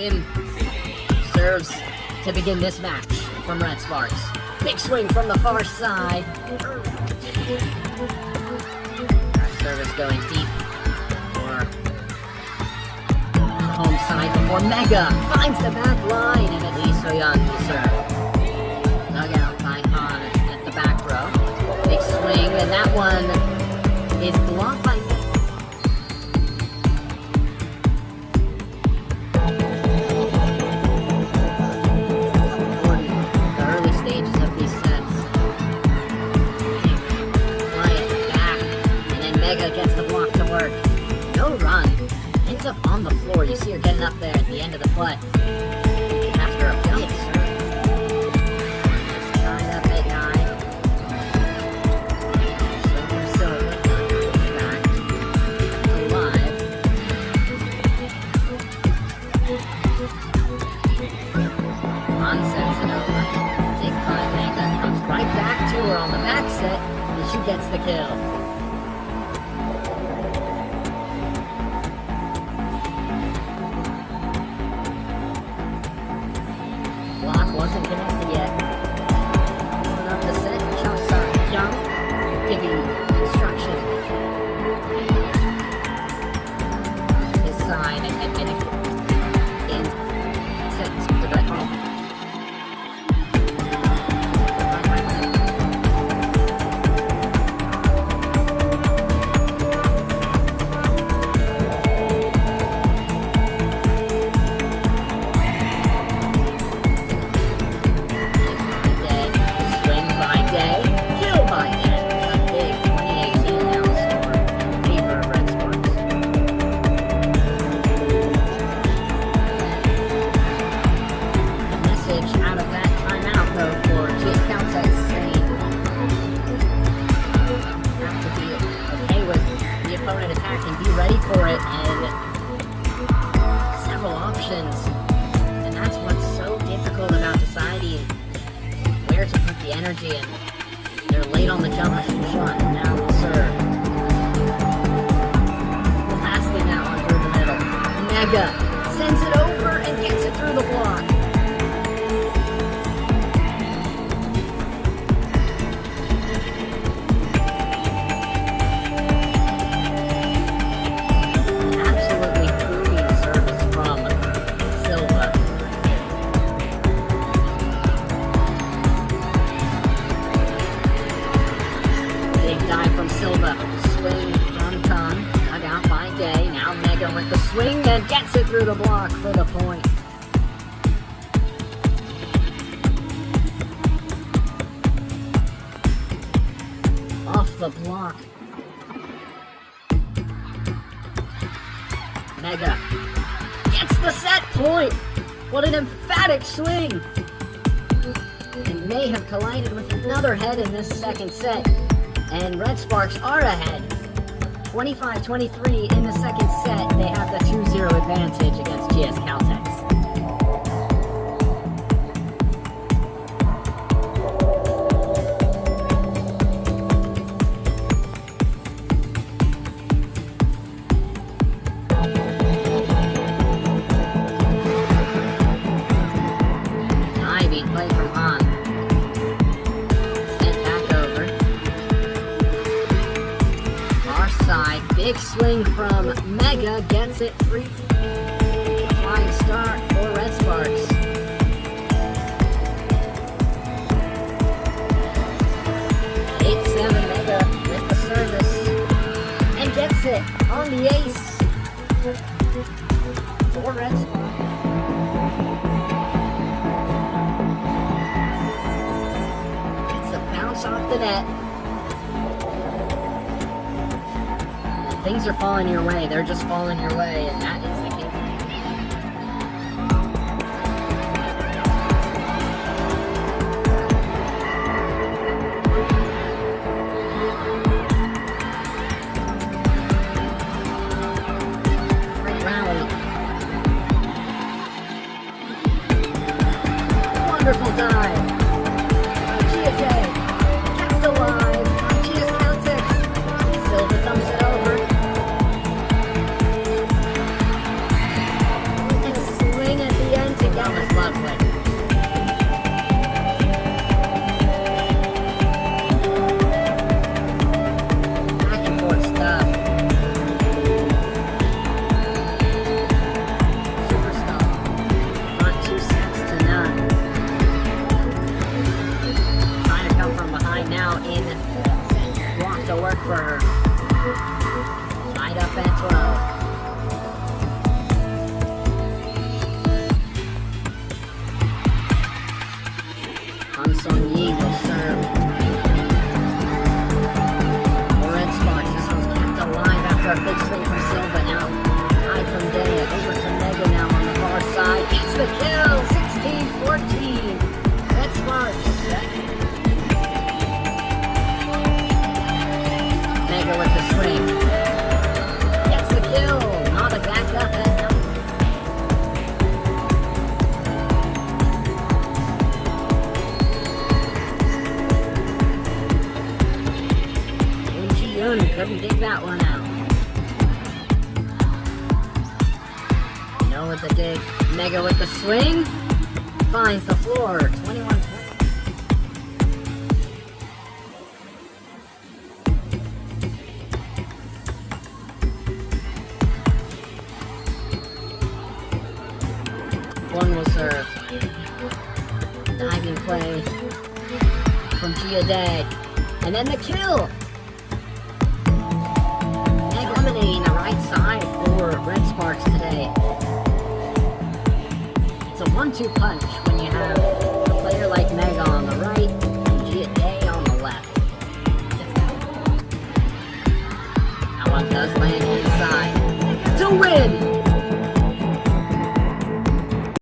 Win serves to begin this match from Redsparks. Big swing from the far side. Our service going deep for the home side before Mega finds the back line, and at least so young will serve. Dug out by Han at the back row. Big swing, and that one is blocked by gets the block to work. No run. Ends up on the floor. You see her getting up there at the end of the play. After a jump serve. It's tied up at 9. Swing from Silva. Back. Alive. On sends it over. Take by Mega. Comes right back to her on the back set. And she gets the kill. Wasn't connected yet. Pulling up the set, jump side, jump, giving instruction. His side and in sets to the home. Out of that timeout though for GS Caltex saying have to be okay with the opponent attacking, be ready for it, and several options. And that's what's so difficult about deciding where to put the energy in. They're late on the jump shot, and now we'll serve. Blasting that one through the middle. Mega sends it over and gets it through the block. Silva, swing from Tom, dug out by Day. Now Mega with the swing and gets it through the block for the point. Off the block. Mega gets the set point. What an emphatic swing. And may have collided with another head in this second set. And Redsparks are ahead, 25-23 in the second set. They have the 2-0 advantage against GS Caltex. Diving play from Han. Side, big swing from Mega, gets it free. Flying start for Redsparks. 8-7 Mega with the service and gets it on the ace for Redsparks. Gets the bounce off the net. Things are falling your way. They're just falling your way, and that is the case. Great rally. Wonderful dive. GSA kept alive. GS Caltex. Silva dumps it over. with the dig. Mega with the swing. Finds the floor. 21-20. One will serve. Diving play from Day. And then the kill. Meg eliminating the right side for Redsparks today. It's a 1-2 punch when you have